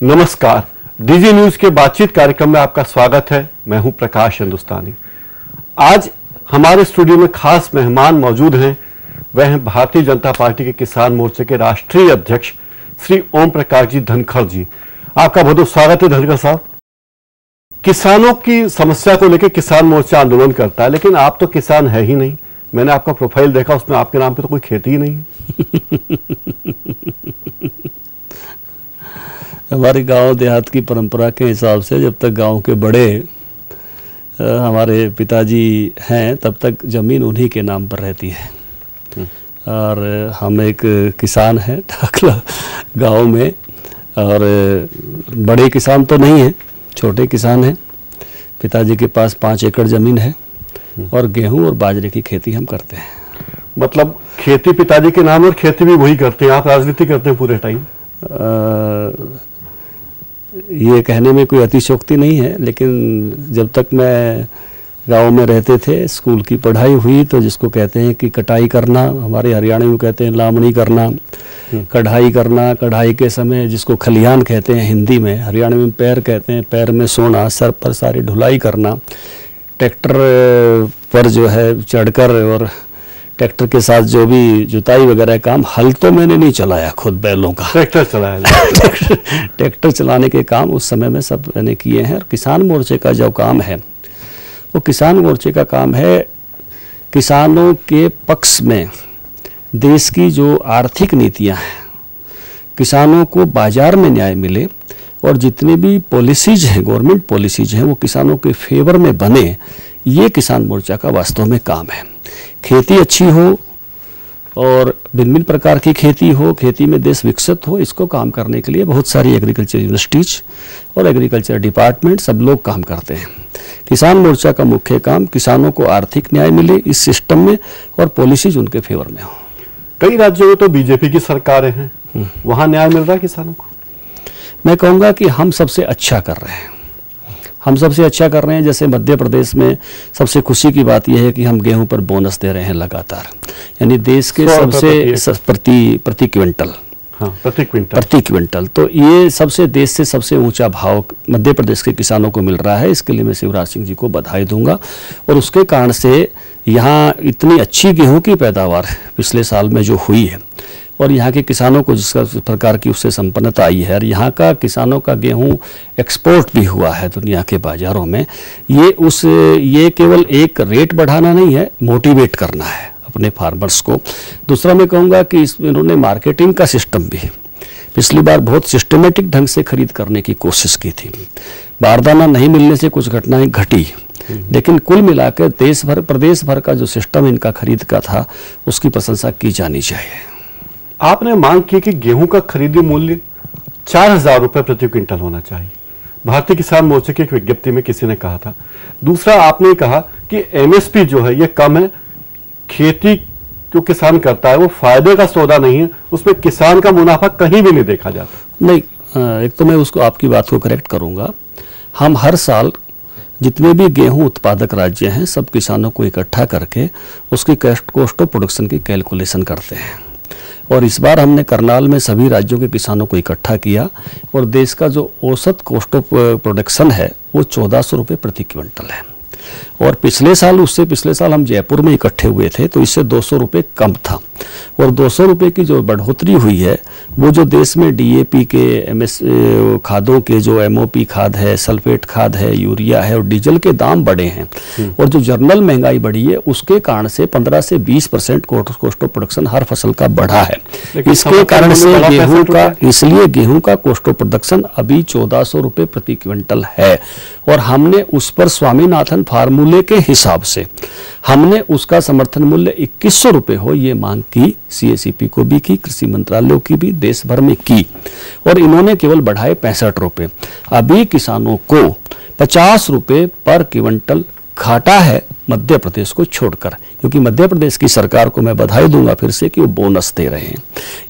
नमस्कार, DG news के बातचीत कार्यक्रम में आपका स्वागत है। मैं हूं प्रकाश हिंदुस्तानी। आज हमारे स्टूडियो में खास मेहमान मौजूद हैं। वह हैं भारतीय जनता पार्टी के किसान मोर्चे के राष्ट्रीय अध्यक्ष श्री ओम प्रकाश जी धनखड़ जी। आपका बहुत बहुत स्वागत है धनखड़ साहब। किसानों की समस्या को लेकर किसान मोर्चा आंदोलन करता है, लेकिन आप तो किसान है ही नहीं। मैंने आपका प्रोफाइल देखा, उसमें आपके नाम पे तो कोई खेती ही नहीं है। हमारी गांव देहात की परंपरा के हिसाब से जब तक गांव के बड़े हमारे पिताजी हैं तब तक ज़मीन उन्हीं के नाम पर रहती है। और हम एक किसान हैं ठाकला गांव में, और बड़े किसान तो नहीं हैं, छोटे किसान हैं। पिताजी के पास 5 एकड़ ज़मीन है और गेहूं और बाजरे की खेती हम करते हैं। मतलब खेती पिताजी के नाम और खेती भी वही करते हैं, आप राजनीति करते हैं पूरे टाइम? ये कहने में कोई अतिशयोक्ति नहीं है, लेकिन जब तक मैं गांव में रहते थे, स्कूल की पढ़ाई हुई, तो जिसको कहते हैं कि कटाई करना, हमारे हरियाणा में कहते हैं लामणी करना, कढ़ाई करना, कढ़ाई के समय जिसको खलिहान कहते हैं हिंदी में, हरियाणा में पैर कहते हैं, पैर में सोना, सर पर सारी ढुलाई करना, ट्रैक्टर पर जो है चढ़कर और ट्रैक्टर के साथ जो भी जुताई वगैरह काम, हल तो मैंने नहीं चलाया खुद बैलों का, ट्रैक्टर चलाया। ट्रैक्टर चलाने के काम उस समय में सब मैंने किए हैं। और किसान मोर्चे का जो काम है वो किसान मोर्चे का काम है किसानों के पक्ष में देश की जो आर्थिक नीतियां हैं, किसानों को बाजार में न्याय मिले और जितनी भी पॉलिसीज हैं, गवर्नमेंट पॉलिसीज हैं, वो किसानों के फेवर में बने। ये किसान मोर्चा का वास्तव में काम है। खेती अच्छी हो और भिन्न प्रकार की खेती हो, खेती में देश विकसित हो, इसको काम करने के लिए बहुत सारी एग्रीकल्चर यूनिवर्सिटीज और एग्रीकल्चर डिपार्टमेंट सब लोग काम करते हैं। किसान मोर्चा का मुख्य काम किसानों को आर्थिक न्याय मिले इस सिस्टम में और पॉलिसीज उनके फेवर में हो। कई राज्यों में तो बीजेपी की सरकारें हैं, वहां न्याय मिल रहा है किसानों को? मैं कहूँगा कि हम सबसे अच्छा कर रहे हैं। हम सबसे अच्छा कर रहे हैं। जैसे मध्य प्रदेश में सबसे खुशी की बात यह है कि हम गेहूं पर बोनस दे रहे हैं लगातार, यानी देश के सबसे प्रति क्विंटल, हाँ, प्रति क्विंटल। तो ये सबसे देश से सबसे ऊंचा भाव मध्य प्रदेश के किसानों को मिल रहा है। इसके लिए मैं शिवराज सिंह जी को बधाई दूंगा। और उसके कारण से यहाँ इतनी अच्छी गेहूं की पैदावार पिछले साल में जो हुई है और यहाँ के किसानों को जिस प्रकार की उससे संपन्नता आई है, और यहाँ का किसानों का गेहूं एक्सपोर्ट भी हुआ है दुनिया के बाजारों में, ये केवल एक रेट बढ़ाना नहीं है, मोटिवेट करना है अपने फार्मर्स को। दूसरा मैं कहूँगा कि इन्होंने मार्केटिंग का सिस्टम भी पिछली बार बहुत सिस्टमेटिक ढंग से खरीद करने की कोशिश की थी। बारदाना नहीं मिलने से कुछ घटनाएं घटी, लेकिन कुल मिलाकर प्रदेश भर का जो सिस्टम इनका खरीद का था उसकी प्रशंसा की जानी चाहिए। आपने मांग की कि गेहूं का खरीदी मूल्य 4,000 रुपए प्रति क्विंटल होना चाहिए। भारतीय किसान मोर्चे की एक विज्ञप्ति में किसी ने कहा था। दूसरा, आपने कहा कि एमएसपी जो है ये कम है, खेती जो किसान करता है वो फायदे का सौदा नहीं है, उसमें किसान का मुनाफा कहीं भी नहीं देखा जाता। नहीं, एक तो मैं उसको आपकी बात को करेक्ट करूंगा। हम हर साल जितने भी गेहूं उत्पादक राज्य हैं सब किसानों को इकट्ठा करके उसकी कॉस्ट ऑफ प्रोडक्शन की कैलकुलेशन करते हैं। और इस बार हमने करनाल में सभी राज्यों के किसानों को इकट्ठा किया और देश का जो औसत कॉस्ट ऑफ प्रोडक्शन है वो 1400 रुपये प्रति क्विंटल है। और पिछले साल हम जयपुर में इकट्ठे हुए थे तो इससे 200 रुपये कम था। और 200 रुपये की जो बढ़ोतरी हुई है वो जो देश में डीएपी के खादों के जो एमओपी खाद है, सल्फेट खाद है, यूरिया है और डीजल के दाम बढ़े हैं और जो जनरल महंगाई बढ़ी है उसके कारण से 15 से 20% कॉस्ट ऑफ प्रोडक्शन हर फसल का बढ़ा है। इसके कारण से गेहूं का कॉस्ट ऑफ प्रोडक्शन अभी 1400 रुपये प्रति क्विंटल है। और हमने उस पर स्वामीनाथन फार्मूले के हिसाब से हमने उसका समर्थन मूल्य 2100 रुपये हो ये मांग की, सीएसीपी को भी की, कृषि मंत्रालयों की भी, देश भर में की। और इन्होंने केवल बढ़ाए 65 रुपये। अभी किसानों को 50 रुपये पर क्विंटल घाटा है मध्य प्रदेश को छोड़कर, क्योंकि मध्य प्रदेश की सरकार को मैं बधाई दूंगा फिर से कि वो बोनस दे रहे हैं।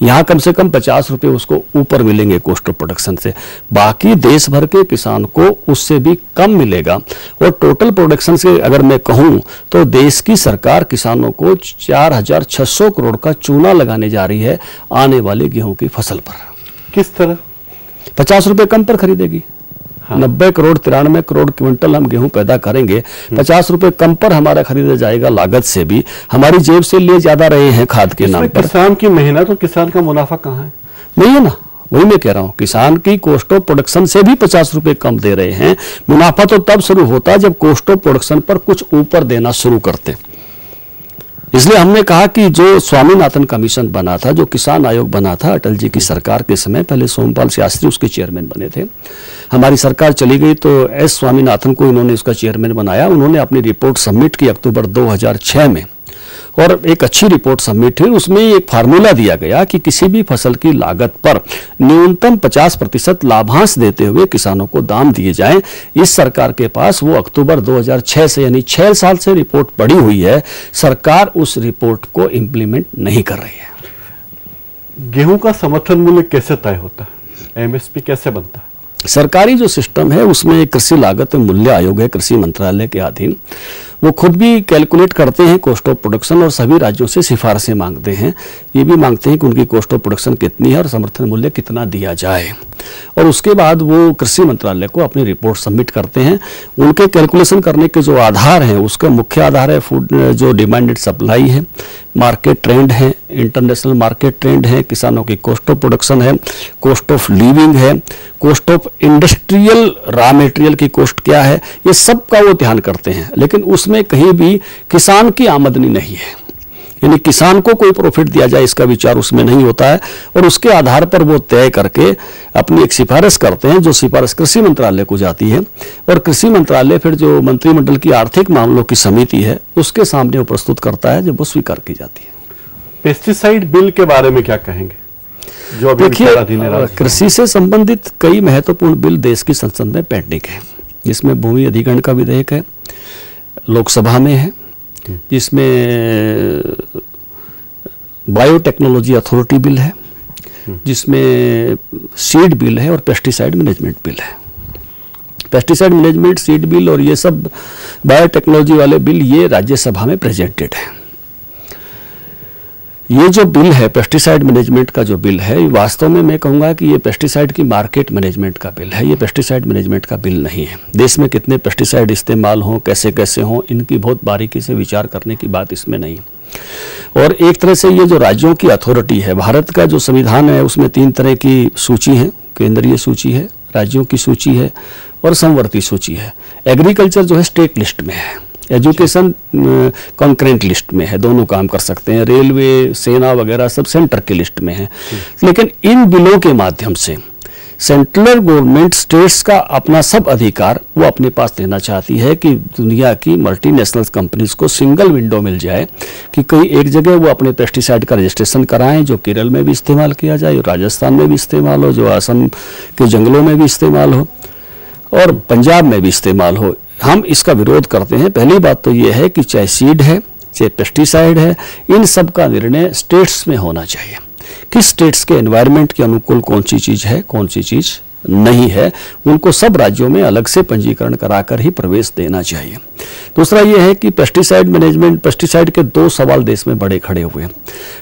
यहाँ कम से कम 50 रुपये उसको ऊपर मिलेंगे कॉस्ट ऑफ प्रोडक्शन से, बाकी देश भर के किसान को उससे भी कम मिलेगा। और टोटल प्रोडक्शन से अगर मैं कहूँ तो देश की सरकार किसानों को 4600 करोड़ का चूना लगाने जा रही है आने वाले गेहूं की फसल पर। किस तरह? 50 रुपए कम पर खरीदेगी। 90 करोड़ 93 करोड़ क्विंटल हम गेहूं पैदा करेंगे, 50 रुपए कम पर हमारा खरीदा जाएगा, लागत से भी हमारी जेब से ले ज्यादा रहे हैं खाद के नाम पर। किसान की मेहनत और किसान का मुनाफा कहाँ है? नहीं है ना, वही मैं कह रहा हूं, किसान की कॉस्ट ऑफ प्रोडक्शन से भी 50 रुपए कम दे रहे हैं। मुनाफा तो तब शुरू होता जब कॉस्ट ऑफ प्रोडक्शन पर कुछ ऊपर देना शुरू करते। इसलिए हमने कहा कि जो स्वामीनाथन कमीशन बना था, जो किसान आयोग बना था अटल जी की सरकार के समय, पहले सोमपाल शास्त्री उसके चेयरमैन बने थे, हमारी सरकार चली गई तो एस स्वामीनाथन को इन्होंने उसका चेयरमैन बनाया। उन्होंने अपनी रिपोर्ट सबमिट की अक्टूबर 2006 में, और एक अच्छी रिपोर्ट सबमिट हुई। उसमें एक फार्मूला दिया गया कि किसी भी फसल की लागत पर न्यूनतम 50% लाभांश देते हुए किसानों को दाम दिए जाएं। इस सरकार के पास वो अक्टूबर 2006 से, यानी 6 साल से रिपोर्ट पड़ी हुई है। सरकार उस रिपोर्ट को इंप्लीमेंट नहीं कर रही है। गेहूं का समर्थन मूल्य कैसे तय होता है? एमएसपी कैसे बनता है? सरकारी जो सिस्टम है उसमें कृषि लागत मूल्य आयोग है, कृषि मंत्रालय के अधीन। वो खुद भी कैलकुलेट करते हैं कॉस्ट ऑफ प्रोडक्शन और सभी राज्यों से सिफारिशें मांगते हैं। ये भी मांगते हैं कि उनकी कॉस्ट ऑफ प्रोडक्शन कितनी है और समर्थन मूल्य कितना दिया जाए, और उसके बाद वो कृषि मंत्रालय को अपनी रिपोर्ट सबमिट करते हैं। उनके कैलकुलेशन करने के जो आधार हैं, उसका मुख्य आधार है फूड जो डिमांड एंड सप्लाई है, मार्केट ट्रेंड है, इंटरनेशनल मार्केट ट्रेंड है, किसानों की कॉस्ट ऑफ प्रोडक्शन है, कॉस्ट ऑफ लिविंग है, cost of industrial raw material की कॉस्ट क्या है, ये सब का वो ध्यान करते हैं। लेकिन उसमें कहीं भी किसान की आमदनी नहीं है, यानी किसान को कोई प्रॉफिट दिया जाए इसका विचार उसमें नहीं होता है। और उसके आधार पर वो तय करके अपनी एक सिफारिश करते हैं, जो सिफारिश कृषि मंत्रालय को जाती है, और कृषि मंत्रालय फिर जो मंत्रिमंडल की आर्थिक मामलों की समिति है उसके सामने वो प्रस्तुत करता है, जब वो स्वीकार की जाती है। पेस्टिसाइड बिल के बारे में क्या कहेंगे? जो अभी देखिए, कृषि से संबंधित कई महत्वपूर्ण बिल देश की संसद में पेंडिंग है, जिसमें भूमि अधिग्रहण का विधेयक है, लोकसभा में है, जिसमें बायोटेक्नोलॉजी अथॉरिटी बिल है, जिसमें सीड बिल है और पेस्टिसाइड मैनेजमेंट बिल है। पेस्टिसाइड मैनेजमेंट, सीड बिल और ये सब बायोटेक्नोलॉजी वाले बिल ये राज्यसभा में प्रेजेंटेड है। ये जो बिल है पेस्टिसाइड मैनेजमेंट का जो बिल है, वास्तव में मैं कहूँगा कि ये पेस्टिसाइड की मार्केट मैनेजमेंट का बिल है, ये पेस्टिसाइड मैनेजमेंट का बिल नहीं है। देश में कितने पेस्टिसाइड इस्तेमाल हों, कैसे कैसे हों, इनकी बहुत बारीकी से विचार करने की बात इसमें नहीं। और एक तरह से ये जो राज्यों की अथॉरिटी है, भारत का जो संविधान है उसमें 3 तरह की सूची है, केंद्रीय सूची है, राज्यों की सूची है और समवर्ती सूची है। एग्रीकल्चर जो है स्टेट लिस्ट में है, एजुकेशन कॉन्करेंट लिस्ट में है, दोनों काम कर सकते हैं, रेलवे, सेना वगैरह सब सेंटर के लिस्ट में है। लेकिन इन बिलों के माध्यम से सेंट्रल गवर्नमेंट स्टेट्स का अपना सब अधिकार वो अपने पास लेना चाहती है कि दुनिया की मल्टीनेशनल कंपनीज को सिंगल विंडो मिल जाए कि कहीं एक जगह वो अपने पेस्टिसाइड का रजिस्ट्रेशन कराएं, जो केरल में भी इस्तेमाल किया जाए, जो राजस्थान में भी इस्तेमाल हो, जो असम के जंगलों में भी इस्तेमाल हो और पंजाब में भी इस्तेमाल हो। हम इसका विरोध करते हैं। पहली बात तो ये है कि चाहे सीड है, चाहे पेस्टिसाइड है, इन सब का निर्णय स्टेट्स में होना चाहिए। किस स्टेट्स के एनवायरनमेंट के अनुकूल कौन सी चीज है, कौन सी चीज नहीं है, उनको सब राज्यों में अलग से पंजीकरण कराकर ही प्रवेश देना चाहिए। दूसरा ये है कि पेस्टिसाइड मैनेजमेंट, पेस्टिसाइड के 2 सवाल देश में बड़े खड़े हुए हैं।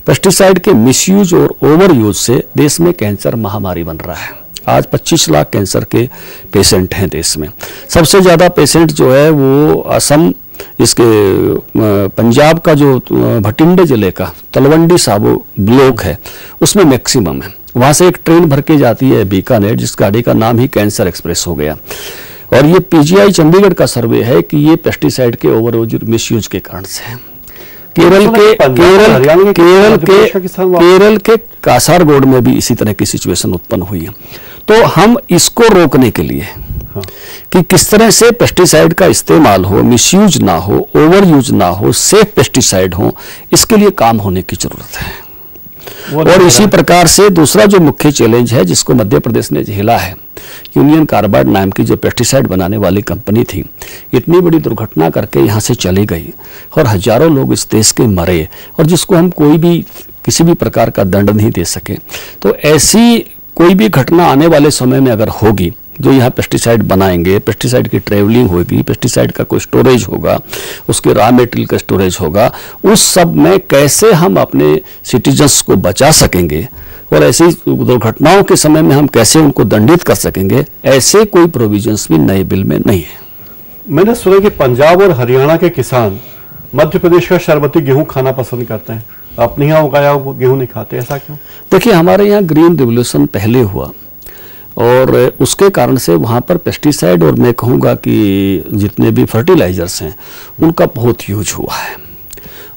पेस्टिसाइड के मिसयूज और ओवर यूज से देश में कैंसर महामारी बन रहा है। आज 25 लाख कैंसर के पेशेंट हैं देश में। सबसे ज़्यादा पेशेंट जो है वो असम, इसके पंजाब का जो भटिंडे जिले का तलवंडी साबो ब्लॉक है उसमें मैक्सिमम है। वहाँ से एक ट्रेन भर के जाती है बीकानेर, जिस गाड़ी का नाम ही कैंसर एक्सप्रेस हो गया। और ये पीजीआई चंडीगढ़ का सर्वे है कि ये पेस्टिसाइड के ओवर मिसयूज के कारण से है। केरल के कासारगोड में भी इसी तरह की सिचुएशन उत्पन्न हुई है। तो हम इसको रोकने के लिए कि किस तरह से पेस्टिसाइड का इस्तेमाल हो, मिसयूज ना हो, ओवर यूज ना हो, सेफ पेस्टिसाइड हो, इसके लिए काम होने की जरूरत है। और इसी प्रकार से दूसरा जो मुख्य चैलेंज है जिसको मध्य प्रदेश ने झेला है, यूनियन कार्बाइड नाम की जो पेस्टिसाइड बनाने वाली कंपनी थी, इतनी बड़ी दुर्घटना करके यहाँ से चली गई और हजारों लोग इस देश के मरे, और जिसको हम कोई भी किसी भी प्रकार का दंड नहीं दे सके। तो ऐसी कोई भी घटना आने वाले समय में अगर होगी, जो यहाँ पेस्टिसाइड बनाएंगे, पेस्टिसाइड की ट्रेवलिंग होगी, पेस्टिसाइड का कोई स्टोरेज होगा, उसके रॉ मटेरियल का स्टोरेज होगा, उस सब में कैसे हम अपने सिटीजन्स को बचा सकेंगे, और ऐसी दुर्घटनाओं के समय में हम कैसे उनको दंडित कर सकेंगे, ऐसे कोई प्रोविजंस भी नए बिल में नहीं है। मैंने सुना कि पंजाब और हरियाणा के किसान मध्य प्रदेश का शरबती गेहूं खाना पसंद करते हैं, अपने यहाँ उगाया हुआ गेहूं नहीं खाते, ऐसा क्यों? देखिए, हमारे यहाँ ग्रीन रिवोल्यूशन पहले हुआ और उसके कारण से वहाँ पर पेस्टिसाइड और मैं कहूँगा कि जितने भी फर्टिलाइजर्स हैं उनका बहुत यूज हुआ है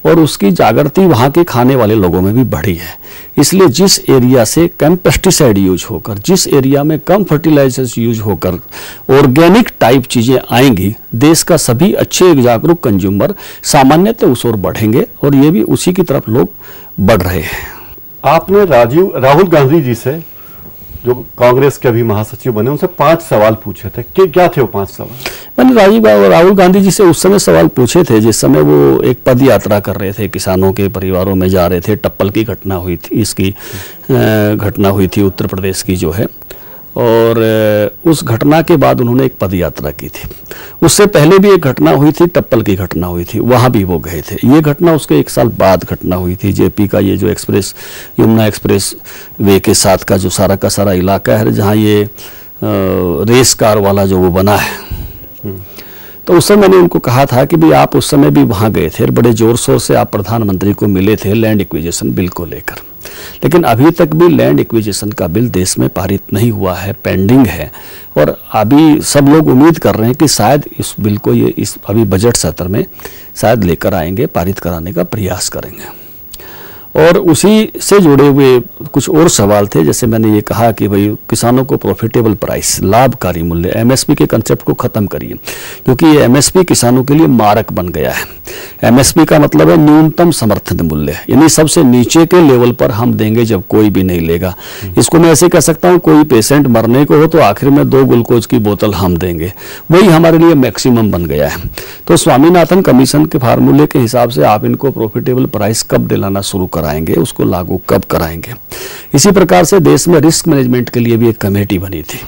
और उसकी जागृति वहाँ के खाने वाले लोगों में भी बढ़ी है। इसलिए जिस एरिया से कम पेस्टिसाइड यूज होकर, जिस एरिया में कम फर्टिलाइजर्स यूज होकर ऑर्गेनिक टाइप चीज़ें आएंगी, देश का सभी अच्छे जागरूक कंज्यूमर सामान्यतः उस ओर बढ़ेंगे और ये भी उसी की तरफ लोग बढ़ रहे हैं। आपने राहुल गांधी जी से, जो कांग्रेस के अभी महासचिव बने, उनसे 5 सवाल पूछे थे कि क्या थे वो 5 सवाल? मैंने राहुल गांधी जी से उस समय सवाल पूछे थे जिस समय वो एक पद यात्रा कर रहे थे, किसानों के परिवारों में जा रहे थे। टप्पल की घटना हुई थी, इसकी घटना हुई थी उत्तर प्रदेश की जो है, और उस घटना के बाद उन्होंने एक पद यात्रा की थी। उससे पहले भी एक घटना हुई थी, टप्पल की घटना हुई थी, वहाँ भी वो गए थे। ये घटना उसके 1 साल बाद घटना हुई थी। जेपी का ये जो एक्सप्रेस, यमुना एक्सप्रेस वे के साथ का जो सारा का सारा इलाका है, जहाँ ये रेस कार वाला जो वो बना है, तो उस समय मैंने उनको कहा था कि भाई आप उस समय भी वहाँ गए थे, बड़े जोर शोर से आप प्रधानमंत्री को मिले थे लैंड एक्विजिशन बिल को लेकर, लेकिन अभी तक भी लैंड एक्विजिशन का बिल देश में पारित नहीं हुआ है, पेंडिंग है। और अभी सब लोग उम्मीद कर रहे हैं कि शायद इस बिल को ये इस अभी बजट सत्र में शायद लेकर आएंगे, पारित कराने का प्रयास करेंगे। और उसी से जुड़े हुए कुछ और सवाल थे, जैसे मैंने ये कहा कि भाई किसानों को प्रॉफिटेबल प्राइस, लाभकारी मूल्य, एमएसपी के कंसेप्ट को खत्म करिए, क्योंकि ये एमएसपी किसानों के लिए मारक बन गया है। एमएसपी का मतलब है न्यूनतम समर्थन मूल्य, यानी सबसे नीचे के लेवल पर हम देंगे जब कोई भी नहीं लेगा। इसको मैं ऐसे कह सकता हूँ, कोई पेशेंट मरने को हो तो आखिर में 2 ग्लूकोज की बोतल हम देंगे, वही हमारे लिए मैक्सिमम बन गया है। तो स्वामीनाथन कमीशन के फार्मूले के हिसाब से आप इनको प्रॉफिटेबल प्राइस कब दिलाना शुरू कराएंगे, उसको लागू कब कराएंगे। इसी प्रकार से देश में रिस्क मैनेजमेंट के लिए भी एक कमेटी बनी थी।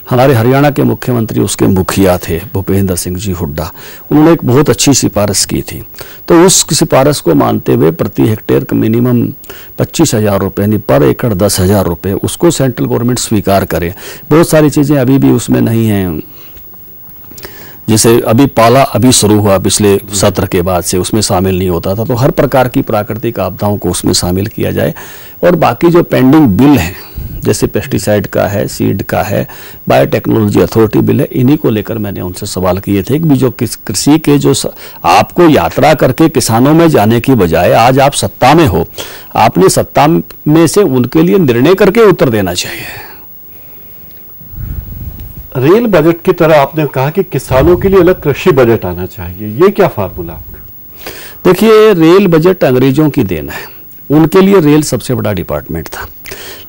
हमारे हरियाणा के मुख्यमंत्री उसके मुखिया थे भूपेंद्र सिंह जी हुड्डा, उन्होंने एक बहुत अच्छी सिफारिश की थी। तो उस सिफारिश को मानते हुए प्रति हेक्टेयर मिनिमम 25,000 रुपये, यानी पर एकड़ 10,000 रुपये, उसको सेंट्रल गवर्नमेंट स्वीकार करे। बहुत सारी चीज़ें अभी भी उसमें नहीं हैं, जैसे अभी पाला अभी शुरू हुआ पिछले सत्र के बाद से, उसमें शामिल नहीं होता था। तो हर प्रकार की प्राकृतिक आपदाओं को उसमें शामिल किया जाए। और बाकी जो पेंडिंग बिल हैं, जैसे पेस्टिसाइड का है, सीड का है, बायोटेक्नोलॉजी अथॉरिटी बिल है, इन्हीं को लेकर मैंने उनसे सवाल किए थे कि जो कृषि के जो आपको यात्रा करके किसानों में जाने की बजाय आज आप सत्ता में हो, आपने सत्ता में से उनके लिए निर्णय करके उत्तर देना चाहिए। रेल बजट की तरह आपने कहा कि किसानों के लिए अलग कृषि बजट आना चाहिए, ये क्या फार्मूला आपका? देखिए, रेल बजट अंग्रेजों की देन है, उनके लिए रेल सबसे बड़ा डिपार्टमेंट था।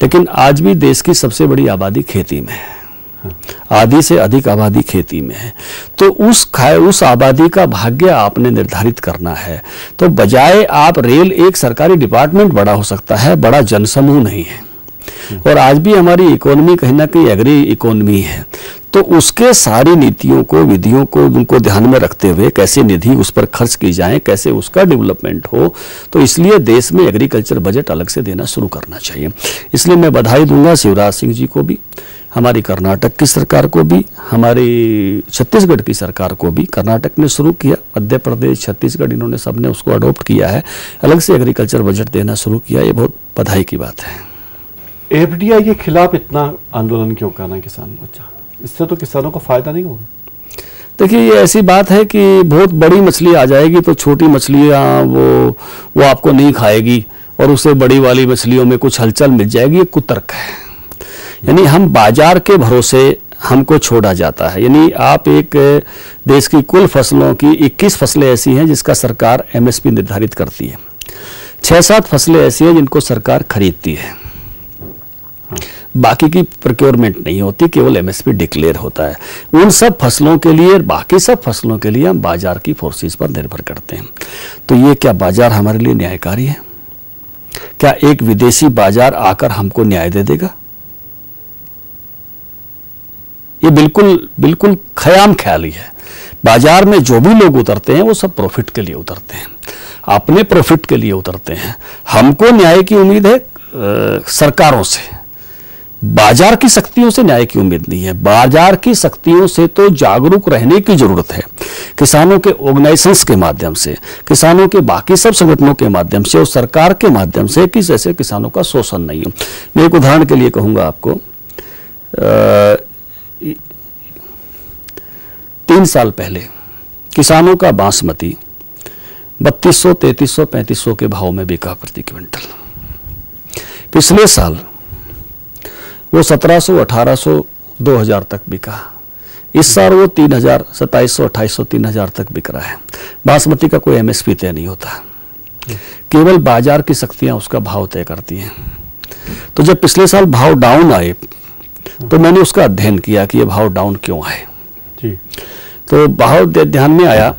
लेकिन आज भी देश की सबसे बड़ी आबादी खेती में है, आधी से अधिक आबादी खेती में है। तो उस आबादी का भाग्य आपने निर्धारित करना है। तो बजाय आप रेल एक सरकारी डिपार्टमेंट बड़ा हो सकता है, बड़ा जनसमूह नहीं है। और आज भी हमारी इकोनॉमी कहीं ना कहीं एग्री इकोनॉमी है। तो उसके सारी नीतियों को, विधियों को, उनको ध्यान में रखते हुए कैसे निधि उस पर खर्च की जाए, कैसे उसका डेवलपमेंट हो, तो इसलिए देश में एग्रीकल्चर बजट अलग से देना शुरू करना चाहिए। इसलिए मैं बधाई दूंगा शिवराज सिंह जी को भी, हमारी कर्नाटक की सरकार को भी, हमारी छत्तीसगढ़ की सरकार को भी। कर्नाटक ने शुरू किया, मध्य प्रदेश, छत्तीसगढ़, इन्होंने सबने उसको अडॉप्ट किया है, अलग से एग्रीकल्चर बजट देना शुरू किया। ये बहुत बधाई की बात है। एफडीआई के खिलाफ इतना आंदोलन क्यों करना किसान मोर्चा? इससे तो किसानों को फायदा नहीं होगा। देखिए, ये ऐसी बात है कि बहुत बड़ी मछली आ जाएगी तो छोटी मछलियाँ वो आपको नहीं खाएगी, और उससे बड़ी वाली मछलियों में कुछ हलचल मिल जाएगी। ये कुतर्क है। यानी हम बाजार के भरोसे हमको छोड़ा जाता है। यानी आप एक देश की कुल फसलों की 21 फसलें ऐसी हैं जिसका सरकार एमएसपी निर्धारित करती है, 6-7 फसलें ऐसी हैं जिनको सरकार खरीदती है, बाकी की प्रोक्योरमेंट नहीं होती, केवल एमएसपी डिक्लेयर होता है। उन सब फसलों के लिए, बाकी सब फसलों के लिए हम बाजार की फोर्सेस पर निर्भर करते हैं। तो ये क्या बाजार हमारे लिए न्यायकारी है? क्या एक विदेशी बाजार आकर हमको न्याय दे देगा? ये बिल्कुल खयाम ख्याली है। बाजार में जो भी लोग उतरते हैं वो सब प्रॉफिट के लिए उतरते हैं, अपने प्रॉफिट के लिए उतरते हैं। हमको न्याय की उम्मीद है, सरकारों से, बाजार की शक्तियों से न्याय की उम्मीद नहीं है। बाजार की शक्तियों से तो जागरूक रहने की जरूरत है, किसानों के ऑर्गेनाइजेशंस के माध्यम से, किसानों के बाकी सब संगठनों के माध्यम से और सरकार के माध्यम से, कि जैसे किसानों का शोषण नहीं हो। मैं एक उदाहरण के लिए कहूंगा आपको, 3 साल पहले किसानों का बासमती 3200, 3300, 3500 के भाव में बिका प्रति क्विंटल। पिछले साल वो 1700, 1800, 2000 तक बिका। इस साल वो 3000, 2700, 2800, 3000 तक बिक रहा है। बासमती का कोई एमएसपी तय नहीं होता, केवल बाजार की शक्तियां उसका भाव तय करती हैं। तो जब पिछले साल भाव डाउन आए तो मैंने उसका अध्ययन किया कि ये भाव डाउन क्यों आए जी। तो भाव ध्यान में आया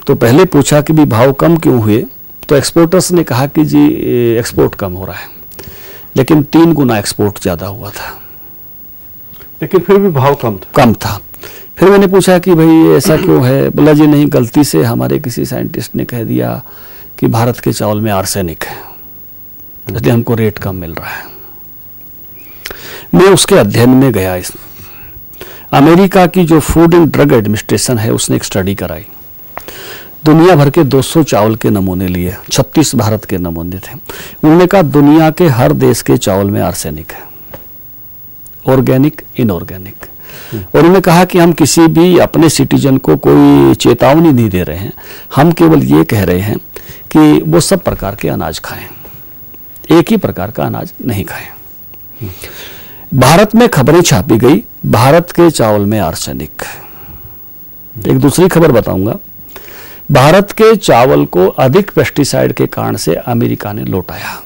तो पहले पूछा कि भी भाव कम क्यों हुए, तो एक्सपोर्टर्स ने कहा कि जी एक्सपोर्ट कम हो रहा है, लेकिन 3 गुना एक्सपोर्ट ज्यादा हुआ था, लेकिन फिर भी भाव कम था। फिर मैंने पूछा कि भाई ऐसा क्यों है, बोला जी नहीं, गलती से हमारे किसी साइंटिस्ट ने कह दिया कि भारत के चावल में आर्सेनिक है, इसलिए हमको रेट कम मिल रहा है। मैं उसके अध्ययन में गया। इस अमेरिका की जो फूड एंड ड्रग एडमिनिस्ट्रेशन है उसने एक स्टडी कराई, दुनिया भर के 200 चावल के नमूने लिए, 36 भारत के नमूने थे। उन्होंने कहा दुनिया के हर देश के चावल में आर्सेनिक है, ऑर्गेनिक, इनऑर्गेनिक। और उन्होंने कहा कि हम किसी भी अपने सिटीजन को कोई चेतावनी नहीं दे रहे हैं, हम केवल ये कह रहे हैं कि वो सब प्रकार के अनाज खाएं, एक ही प्रकार का अनाज नहीं खाएं। भारत में खबरें छापी गई, भारत के चावल में आर्सेनिक। एक दूसरी खबर बताऊंगा, भारत के चावल को अधिक पेस्टिसाइड के कारण से अमेरिका ने लौटाया।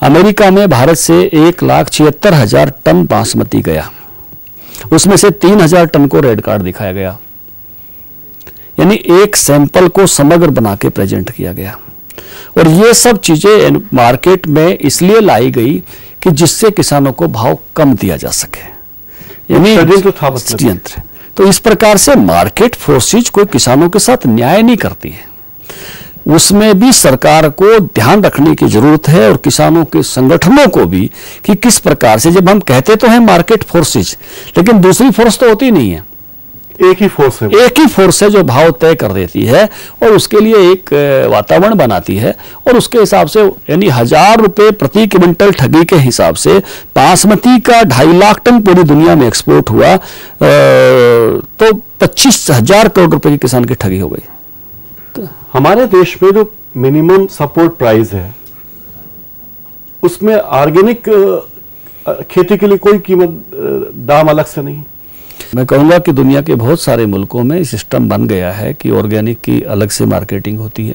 अमेरिका में भारत से 1,76,000 टन बासमती गया, उसमें से 3,000 टन को रेड कार्ड दिखाया गया, यानी एक सैंपल को समग्र बना के प्रेजेंट किया गया। और ये सब चीजें मार्केट में इसलिए लाई गई कि जिससे किसानों को भाव कम दिया जा सके, यानी षड्यंत्र। तो इस प्रकार से मार्केट फोर्सेज कोई किसानों के साथ न्याय नहीं करती है, उसमें भी सरकार को ध्यान रखने की जरूरत है और किसानों के संगठनों को भी, कि किस प्रकार से, जब हम कहते तो हैं मार्केट फोर्सेज, लेकिन दूसरी फोर्स तो होती नहीं है, एक ही फोर्स है जो भाव तय कर देती है और उसके लिए एक वातावरण बनाती है। और उसके हिसाब से, यानी 1000 रुपए प्रति क्विंटल ठगी के हिसाब से बासमती का 2.5 लाख टन पूरी दुनिया में एक्सपोर्ट हुआ, तो 25,000 करोड़ रुपए की किसान की ठगी हो गई। तो हमारे देश में जो मिनिमम सपोर्ट प्राइस है उसमें ऑर्गेनिक खेती के लिए कोई कीमत दाम अलग से नहीं। मैं कहूँगा कि दुनिया के बहुत सारे मुल्कों में सिस्टम बन गया है कि ऑर्गेनिक की अलग से मार्केटिंग होती है,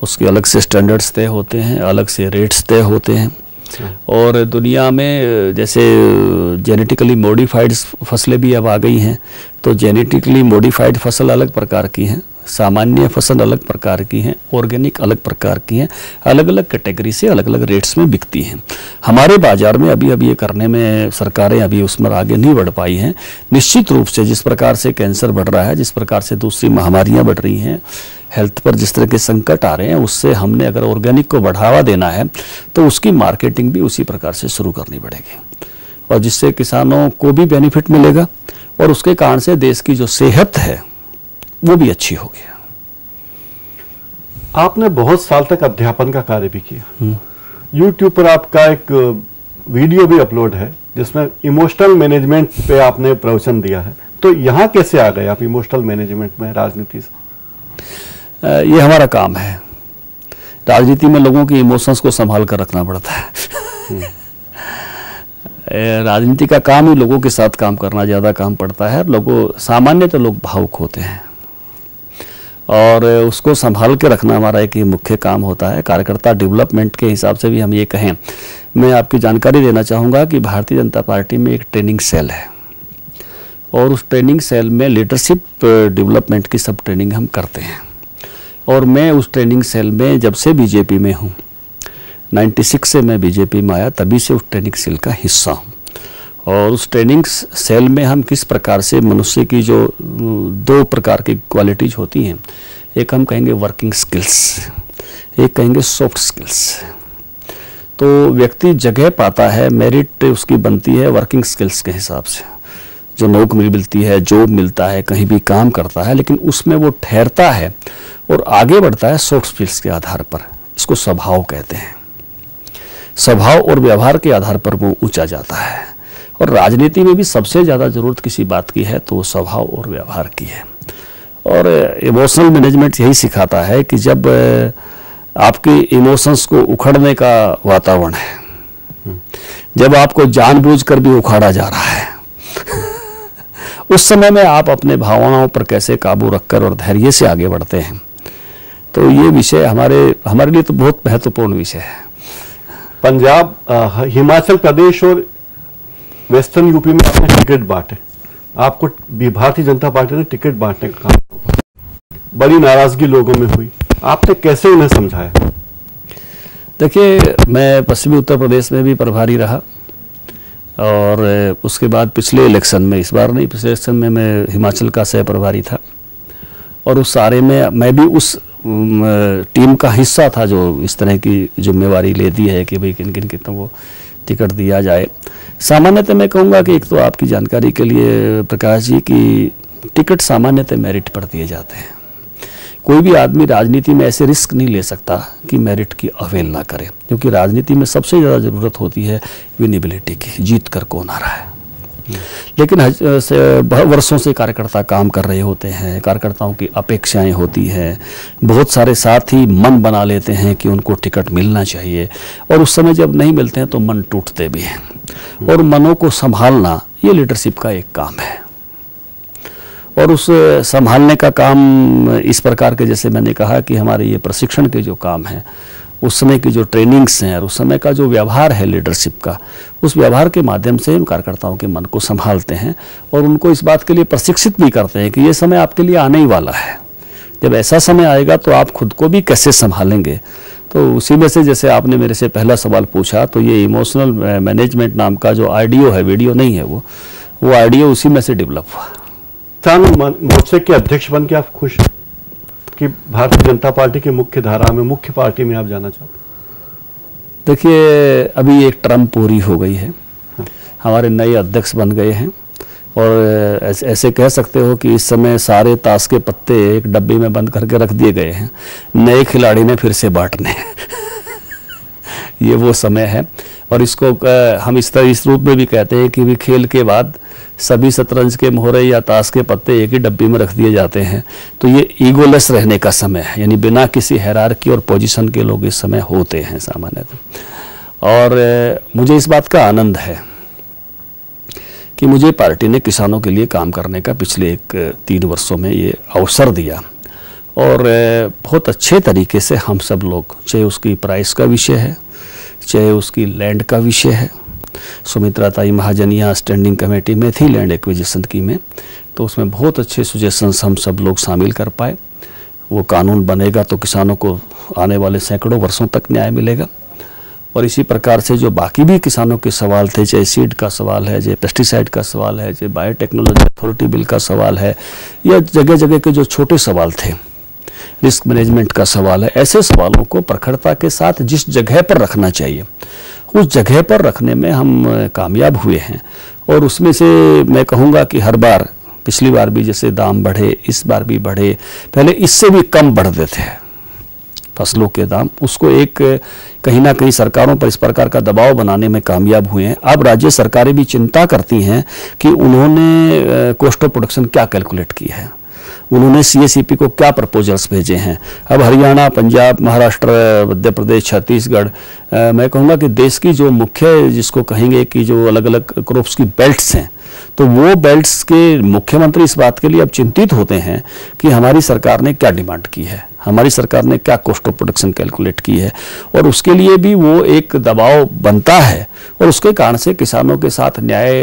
उसके अलग से स्टैंडर्ड्स तय होते हैं, अलग से रेट्स तय होते हैं। और दुनिया में जैसे जेनेटिकली मॉडिफाइड फसलें भी अब आ गई हैं, तो जेनेटिकली मॉडिफाइड फसल अलग प्रकार की हैं, सामान्य फसल अलग प्रकार की हैं, ऑर्गेनिक अलग प्रकार की हैं, अलग अलग कैटेगरी से अलग अलग रेट्स में बिकती हैं। हमारे बाजार में अभी ये करने में सरकारें अभी उसमें आगे नहीं बढ़ पाई हैं। निश्चित रूप से जिस प्रकार से कैंसर बढ़ रहा है, जिस प्रकार से दूसरी महामारियां बढ़ रही हैं, हेल्थ पर जिस तरह के संकट आ रहे हैं, उससे हमने अगर ऑर्गेनिक को बढ़ावा देना है तो उसकी मार्केटिंग भी उसी प्रकार से शुरू करनी पड़ेगी, और जिससे किसानों को भी बेनिफिट मिलेगा और उसके कारण से देश की जो सेहत है वो भी अच्छी होगी। आपने बहुत साल तक अध्यापन का कार्य भी किया। YouTube पर आपका एक वीडियो भी अपलोड है जिसमें इमोशनल मैनेजमेंट पे आपने प्रवचन दिया है। तो यहाँ कैसे आ गए आप इमोशनल मैनेजमेंट में राजनीति से? ये हमारा काम है, राजनीति में लोगों के इमोशंस को संभाल कर रखना पड़ता है। राजनीति का काम ही लोगों के साथ काम करना ज़्यादा काम पड़ता है। लोगों सामान्य तो लोग भावुक होते हैं और उसको संभाल के रखना हमारा एक ही मुख्य काम होता है। कार्यकर्ता डेवलपमेंट के हिसाब से भी हम ये कहें, मैं आपकी जानकारी देना चाहूँगा कि भारतीय जनता पार्टी में एक ट्रेनिंग सेल है और उस ट्रेनिंग सेल में लीडरशिप डेवलपमेंट की सब ट्रेनिंग हम करते हैं। और मैं उस ट्रेनिंग सेल में जब से बीजेपी में हूँ, 96 से मैं बीजेपी में आया, तभी से उस ट्रेनिंग सेल का हिस्सा हूँ। और उस ट्रेनिंग सेल में हम किस प्रकार से मनुष्य की जो 2 प्रकार की क्वालिटीज होती हैं, एक हम कहेंगे वर्किंग स्किल्स, एक कहेंगे सॉफ्ट स्किल्स। तो व्यक्ति जगह पाता है, मेरिट उसकी बनती है वर्किंग स्किल्स के हिसाब से, जो नौकरी मिलती है, जॉब मिलता है, कहीं भी काम करता है, लेकिन उसमें वो ठहरता है और आगे बढ़ता है सॉफ्ट स्किल्स के आधार पर। इसको स्वभाव कहते हैं। स्वभाव और व्यवहार के आधार पर वो ऊंचा जाता है। और राजनीति में भी सबसे ज़्यादा ज़रूरत किसी बात की है तो स्वभाव और व्यवहार की है। और इमोशनल मैनेजमेंट यही सिखाता है कि जब आपके इमोशंस को उखड़ने का वातावरण है, जब आपको जानबूझकर भी उखाड़ा जा रहा है उस समय में आप अपने भावनाओं पर कैसे काबू रखकर और धैर्य से आगे बढ़ते हैं। तो ये विषय हमारे लिए तो बहुत महत्वपूर्ण विषय है। पंजाब, हिमाचल प्रदेश और वेस्टर्न यूपी में आपने टिकट बांटे, आपको भारतीय जनता पार्टी ने टिकट बांटने का काम, बड़ी नाराजगी लोगों में हुई, आपने कैसे उन्हें समझाया? देखिए, मैं पश्चिमी उत्तर प्रदेश में भी प्रभारी रहा और उसके बाद पिछले इलेक्शन में, इस बार नहीं, पिछले इलेक्शन में मैं हिमाचल का सह प्रभारी था और उस सारे में मैं भी उस टीम का हिस्सा था जो इस तरह की जिम्मेवारी लेती है कि भाई किन किन कितनों को टिकट दिया जाए। सामान्यतः मैं कहूँगा कि एक तो आपकी जानकारी के लिए प्रकाश जी की टिकट सामान्यतः मेरिट पर दिए जाते हैं। कोई भी आदमी राजनीति में ऐसे रिस्क नहीं ले सकता कि मेरिट की अवहेलना करे, क्योंकि राजनीति में सबसे ज़्यादा ज़रूरत होती है विनेबिलिटी की, जीत कर कौन आ रहा है। लेकिन वर्षों से कार्यकर्ता काम कर रहे होते हैं, कार्यकर्ताओं की अपेक्षाएं होती हैं, बहुत सारे साथी मन बना लेते हैं कि उनको टिकट मिलना चाहिए और उस समय जब नहीं मिलते हैं तो मन टूटते भी हैं। और मनों को संभालना ये लीडरशिप का एक काम है और उस संभालने का काम इस प्रकार के, जैसे मैंने कहा कि हमारे ये प्रशिक्षण के जो काम हैं, उस समय की जो ट्रेनिंग्स हैं और उस समय का जो व्यवहार है लीडरशिप का, उस व्यवहार के माध्यम से हम कार्यकर्ताओं के मन को संभालते हैं और उनको इस बात के लिए प्रशिक्षित भी करते हैं कि ये समय आपके लिए आने ही वाला है। जब ऐसा समय आएगा तो आप खुद को भी कैसे संभालेंगे। तो उसी में से जैसे आपने मेरे से पहला सवाल पूछा, तो ये इमोशनल मैनेजमेंट नाम का जो आईडीओ है, वीडियो नहीं है वो आईडीओ उसी में से डेवलप हुआ। मोर्चे के अध्यक्ष बन के आप खुश हैं कि भारतीय जनता पार्टी की मुख्य धारा में, मुख्य पार्टी में आप जाना चाहते? देखिए, अभी एक टर्म पूरी हो गई है, हमारे नए अध्यक्ष बन गए हैं और ऐसे कह सकते हो कि इस समय सारे ताश के पत्ते एक डब्बे में बंद करके रख दिए गए हैं, नए खिलाड़ी ने फिर से बांटने ये वो समय है। और इसको हम इस रूप में भी कहते हैं कि भी खेल के बाद सभी शतरंज के मोहरे या ताश के पत्ते एक ही डब्बी में रख दिए जाते हैं। तो ये ईगोलेस रहने का समय है, यानी बिना किसी हायरार्की और पोजीशन के लोग इस समय होते हैं सामान्यतः। और मुझे इस बात का आनंद है कि मुझे पार्टी ने किसानों के लिए काम करने का पिछले 3 वर्षों में ये अवसर दिया और बहुत अच्छे तरीके से हम सब लोग, चाहे उसकी प्राइस का विषय है, चाहे उसकी लैंड का विषय है, सुमित्रा ताई महाजन यहाँ स्टैंडिंग कमेटी में थी लैंड एक्विजिशन की में, तो उसमें बहुत अच्छे सुजेशंस हम सब लोग शामिल कर पाए। वो कानून बनेगा तो किसानों को आने वाले सैकड़ों वर्षों तक न्याय मिलेगा। और इसी प्रकार से जो बाकी भी किसानों के सवाल थे, चाहे सीड का सवाल है, चाहे पेस्टिसाइड का सवाल है, चाहे बायोटेक्नोलॉजी अथॉरिटी बिल का सवाल है, या जगह जगह के जो छोटे सवाल थे, रिस्क मैनेजमेंट का सवाल है, ऐसे सवालों को प्रखरता के साथ जिस जगह पर रखना चाहिए उस जगह पर रखने में हम कामयाब हुए हैं। और उसमें से मैं कहूँगा कि हर बार, पिछली बार भी जैसे दाम बढ़े, इस बार भी बढ़े, पहले इससे भी कम बढ़ते थे फसलों के दाम, उसको एक कहीं ना कहीं सरकारों पर इस प्रकार का दबाव बनाने में कामयाब हुए हैं। अब राज्य सरकारें भी चिंता करती हैं कि उन्होंने कॉस्ट ऑफ प्रोडक्शन क्या कैलकुलेट की है, उन्होंने CACP को क्या प्रपोजल्स भेजे हैं। अब हरियाणा, पंजाब, महाराष्ट्र, मध्य प्रदेश, छत्तीसगढ़, मैं कहूँगा कि देश की जो मुख्य, जिसको कहेंगे कि जो अलग अलग क्रॉप्स की बेल्ट्स हैं, तो वो बेल्ट्स के मुख्यमंत्री इस बात के लिए अब चिंतित होते हैं कि हमारी सरकार ने क्या डिमांड की है, हमारी सरकार ने क्या कॉस्ट ऑफ प्रोडक्शन कैलकुलेट की है, और उसके लिए भी वो एक दबाव बनता है और उसके कारण से किसानों के साथ न्याय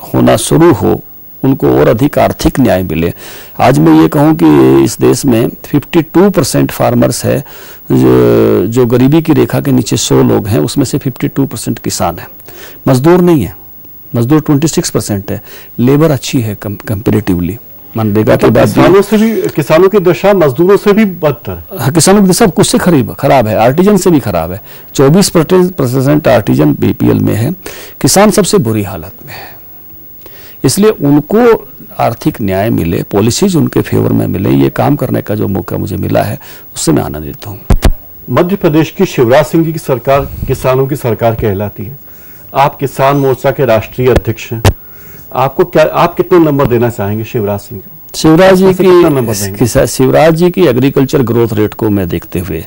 होना शुरू हो, उनको और अधिक आर्थिक न्याय मिले। आज मैं ये कहूँ कि इस देश में 52% फार्मर्स है, जो गरीबी की रेखा के नीचे 100 लोग हैं, उसमें से 52% किसान है, मजदूर नहीं है। मजदूर 26% है, लेबर अच्छी है कंपेरेटिवली। मनरेगा के बाद किसानों की दशा मजदूरों से भी बदतर। किसानों की दशा कुछ से खराब है, आर्टिजन से भी खराब है। 24% आर्टिजन बीपीएल में है। किसान सबसे बुरी हालत में है। इसलिए उनको आर्थिक न्याय मिले, पॉलिसीज उनके फेवर में मिले, ये काम करने का जो मौका मुझे मिला है उससे मैं आनंदित हूँ। मध्य प्रदेश की शिवराज सिंह जी की सरकार किसानों की सरकार कहलाती है। आप किसान मोर्चा के राष्ट्रीय अध्यक्ष हैं। आप कितने नंबर देना चाहेंगे शिवराज सिंह को? शिवराज जी की एग्रीकल्चर ग्रोथ रेट को मैं देखते हुए,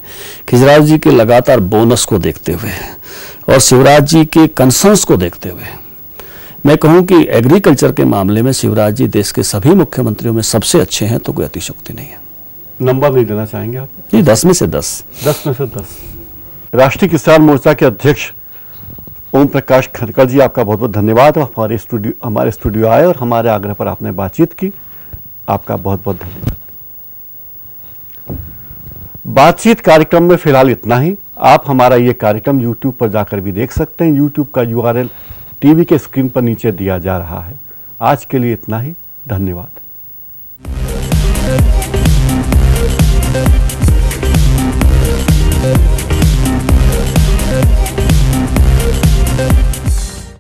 शिवराज जी के लगातार बोनस को देखते हुए और शिवराज जी के कंसर्न्स को देखते हुए मैं कहूं कि एग्रीकल्चर के मामले में शिवराज जी देश के सभी मुख्यमंत्रियों में सबसे अच्छे हैं, तो कोई अतिशयोक्ति नहीं है। नंबर नहीं देना चाहेंगे आप? नहीं, 10 में से 10। 10 में से 10। राष्ट्रीय किसान मोर्चा के अध्यक्ष ओम प्रकाश खनकर जी, आपका बहुत बहुत धन्यवाद। हमारे स्टूडियो आए और हमारे आग्रह पर आपने बातचीत की, आपका बहुत बहुत धन्यवाद। बातचीत कार्यक्रम में फिलहाल इतना ही। आप हमारा ये कार्यक्रम YouTube पर जाकर भी देख सकते हैं। YouTube का URL टीवी के स्क्रीन पर नीचे दिया जा रहा है। आज के लिए इतना ही, धन्यवाद।